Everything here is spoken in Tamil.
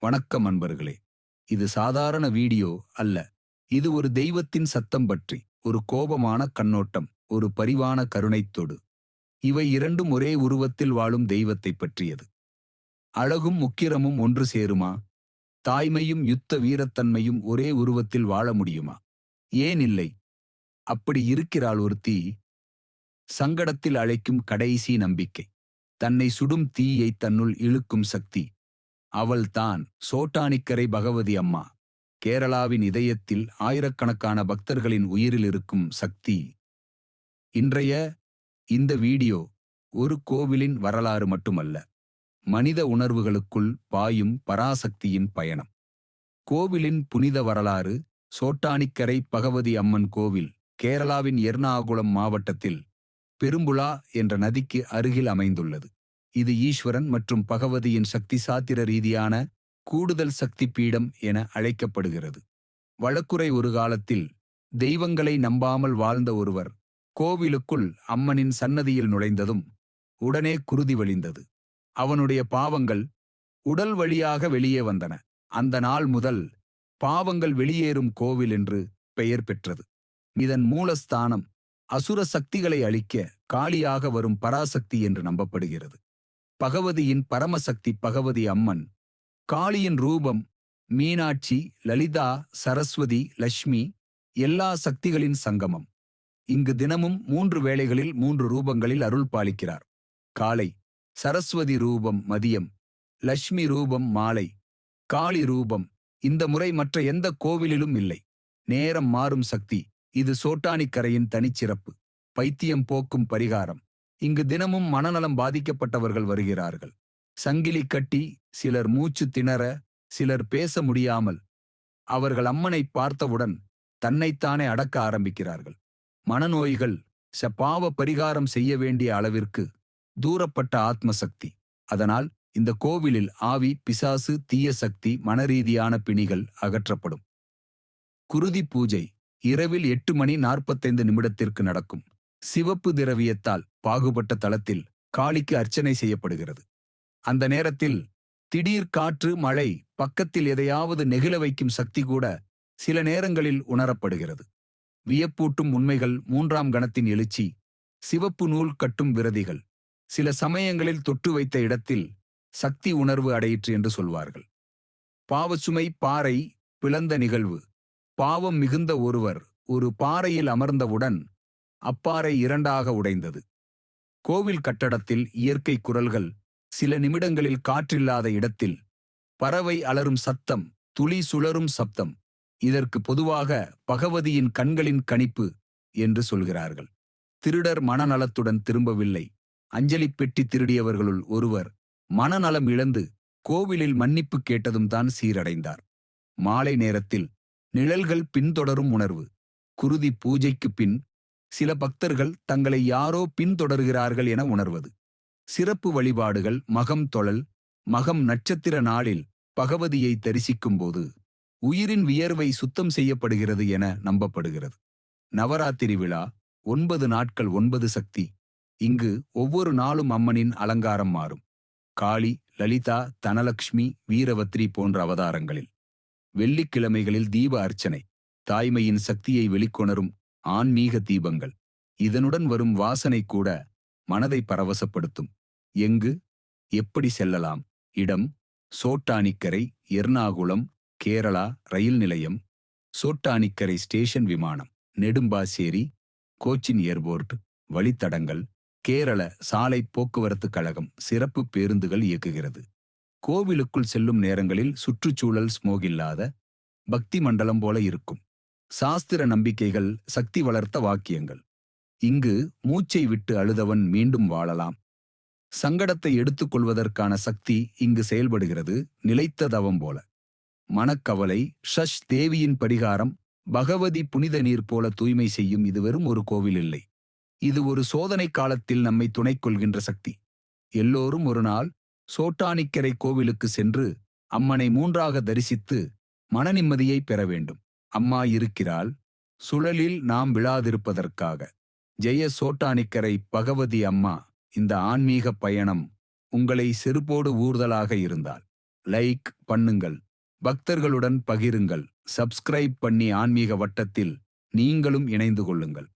வணக்கம் அன்பர்களே. இது சாதாரண வீடியோ அல்ல. இது ஒரு தெய்வத்தின் சத்தம் பற்றி, ஒரு கோபமான கண்ணோட்டம், ஒரு பரிவான கருணைத்தொடு. இவை இரண்டும் ஒரே உருவத்தில் வாழும் தெய்வத்தைப் பற்றியது. அழகும் முக்கிரமும் ஒன்று சேருமா? தாய்மையும் யுத்த வீரத்தன்மையும் ஒரே உருவத்தில் வாழ முடியுமா? ஏன் இல்லை? அப்படி இருக்கிறாள் ஒருத்தி, சங்கடத்தில் அழைக்கும் கடைசி நம்பிக்கை. தன்னை சுடும் தீயை தன்னுள் இழுக்கும் சக்தி. அவள்தான் சோட்டானிக்கரை பகவதி அம்மா. கேரளாவின் இதயத்தில் ஆயிரக்கணக்கான பக்தர்களின் உயிரில் இருக்கும் சக்தி. இன்றைய இந்த வீடியோ ஒரு கோவிலின் வரலாறு மட்டுமல்ல, மனித உணர்வுகளுக்குள் பாயும் பராசக்தியின் பயணம். கோவிலின் புனித வரலாறு. சோட்டானிக்கரை பகவதி அம்மன் கோவில் கேரளாவின் எர்ணாகுளம் மாவட்டத்தில் பெரும்புழா என்ற நதிக்கு அருகில் அமைந்துள்ளது. இது ஈஸ்வரன் மற்றும் பகவதியின் சக்தி சாத்திர ரீதியான கூடுதல் சக்தி பீடம் என அழைக்கப்படுகிறது. வழக்குரை ஒரு காலத்தில் தெய்வங்களை நம்பாமல் வாழ்ந்த ஒருவர் கோவிலுக்குள் அம்மனின் சன்னதியில் நுழைந்ததும் உடனே குருதி வழிந்தது. அவனுடைய பாவங்கள் உடல் வழியாக வெளியே வந்தன. அந்த நாள் முதல் பாவங்கள் வெளியேறும் கோவில் என்று பெயர் பெற்றது. இதன் மூலஸ்தானம் அசுர சக்திகளை அழிக்க காளியாக வரும் பராசக்தி என்று நம்பப்படுகிறது. பகவதியின் பரமசக்தி பகவதி அம்மன். காளியின் ரூபம் மீனாட்சி, லலிதா, சரஸ்வதி, லட்சுமி, எல்லா சக்திகளின் சங்கமம். இங்கு தினமும் 3 வேளைகளில் 3 ரூபங்களில் அருள் பாலிக்கிறார். காலை சரஸ்வதி ரூபம், மதியம் லட்சுமி ரூபம், மாலை காளி ரூபம். இந்த முறை மற்ற எந்த கோவிலிலும் இல்லை. நேரம் மாறும் சக்தி. இது சோட்டானிக்கரையின் தனிச்சிறப்பு. பைத்தியம் போக்கும் பரிகாரம். இங்கு தினமும் மனநலம் பாதிக்கப்பட்டவர்கள் வருகிறார்கள். சங்கிலி கட்டி, சிலர் மூச்சு திணற, சிலர் பேச முடியாமல். அவர்கள் அம்மனை பார்த்தவுடன் தன்னைத்தானே அடக்க ஆரம்பிக்கிறார்கள். மனநோய்கள் பாவ பரிகாரம் செய்ய வேண்டிய அளவிற்கு தூரப்பட்ட ஆத்மசக்தி. அதனால் இந்த கோவிலில் ஆவி, பிசாசு, தீய சக்தி, மனரீதியான பிணிகள் அகற்றப்படும். குருதி பூஜை இரவில் 8:45 நடக்கும். சிவப்பு திரவியத்தால் பாகுபட்ட தளத்தில் காளிக்கு அர்ச்சனை செய்யப்படுகிறது. அந்த நேரத்தில் திடீர் காற்று, மழை, பக்கத்தில் எதையாவது நெகிழ வைக்கும் சக்தி கூட சில நேரங்களில் உணரப்படுகிறது. வியப்பூட்டும் உண்மைகள். 3ஆம் கணத்தின் எழுச்சி. சிவப்பு நூல் கட்டும் விரதிகள். சில சமயங்களில் தொட்டு வைத்த இடத்தில் சக்தி உணர்வு அடையிற்று என்று சொல்வார்கள். பாவசுமை பாறை பிளந்த நிகழ்வு. பாவம் மிகுந்த ஒருவர் ஒரு பாறையில் அமர்ந்தவுடன் அப்பாறை 2ஆக உடைந்தது. கோவில் கட்டடத்தில் இயற்கை குரல்கள். சில நிமிடங்களில் காற்றில்லாத இடத்தில் பறவை அலறும் சத்தம், துளி சுழரும் சப்தம். இதற்கு பொதுவாக பகவதியின் கண்களின் கணிப்பு என்று சொல்கிறார்கள். திருடர் மனநலத்துடன் திரும்பவில்லை. அஞ்சலி பெட்டி திருடியவர்களுள் ஒருவர் மனநலம் இழந்து கோவிலில் மன்னிப்பு கேட்டதும் தான் சீரடைந்தார். மாலை நேரத்தில் நிழல்கள் பின்தொடரும் உணர்வு. குருதி பூஜைக்குப் பின் சில பக்தர்கள் தங்களை யாரோ பின்தொடர்கிறார்கள் என உணர்வது. சிறப்பு வழிபாடுகள். மகம் தொழல். மகம் நட்சத்திர நாளில் பகவதியை தரிசிக்கும்போது உயிரின் வியர்வை சுத்தம் செய்யப்படுகிறது என நம்பப்படுகிறது. நவராத்திரி விழா. 9 நாட்கள் 9 சக்தி. இங்கு ஒவ்வொரு நாளும் அம்மனின் அலங்காரம் மாறும். காளி, லலிதா, தனலக்ஷ்மி, வீரவத்ரி போன்ற அவதாரங்களில். வெள்ளிக்கிழமைகளில் தீப அர்ச்சனை. தாய்மையின் சக்தியை வெளிக்கொணரும் ஆன்மீக தீபங்கள். இதனுடன் வரும் வாசனை கூட மனதை பரவசப்படுத்தும். எங்கு, எப்படி செல்லலாம்? இடம்: சோட்டானிக்கரை, எர்ணாகுளம், கேரளா. ரயில் நிலையம்: சோட்டானிக்கரை ஸ்டேஷன். விமானம்: நெடும்பாசேரி, கோச்சின் ஏர்போர்ட். வழித்தடங்கள்: கேரள சாலை போக்குவரத்து கழகம் சிறப்பு பேருந்துகள் இயக்குகிறது. கோவிலுக்குள் செல்லும் நேரங்களில் சுற்றுச்சூழல் ஸ்மோகில்லாத பக்தி மண்டலம் போல இருக்கும். சாஸ்திர நம்பிக்கைகள். சக்தி வளர்த்த வாக்கியங்கள். இங்கு மூச்சை விட்டு அழுதவன் மீண்டும் வாழலாம். சங்கடத்தை எடுத்துக்கொள்வதற்கான சக்தி இங்கு செயல்படுகிறது, நிலைத்த தவம் போல. மனக்கவலை. ஷஷ் தேவியின் பரிகாரம். பகவதி புனித நீர் போல தூய்மை செய்யும். இது வெறும் ஒரு கோவில் இல்லை. இது ஒரு சோதனை காலத்தில் நம்மை துணை கொள்கின்ற சக்தி. எல்லோரும் ஒரு நாள் சோட்டானிக்கரை கோவிலுக்கு சென்று அம்மனை 3ஆக தரிசித்து மன நிம்மதியை பெற வேண்டும். அம்மா இருக்கிறாள், சுழலில் நாம் விழாதிருப்பதற்காக. ஜெய சோட்டானிக்கரை பகவதி அம்மா. இந்த ஆன்மீக பயணம் உங்களை செருப்போடு ஊர்தலாக இருந்தால் லைக் பண்ணுங்கள், பக்தர்களுடன் பகிருங்கள், சப்ஸ்கிரைப் பண்ணி ஆன்மீக வட்டத்தில் நீங்களும் இணைந்து கொள்ளுங்கள்.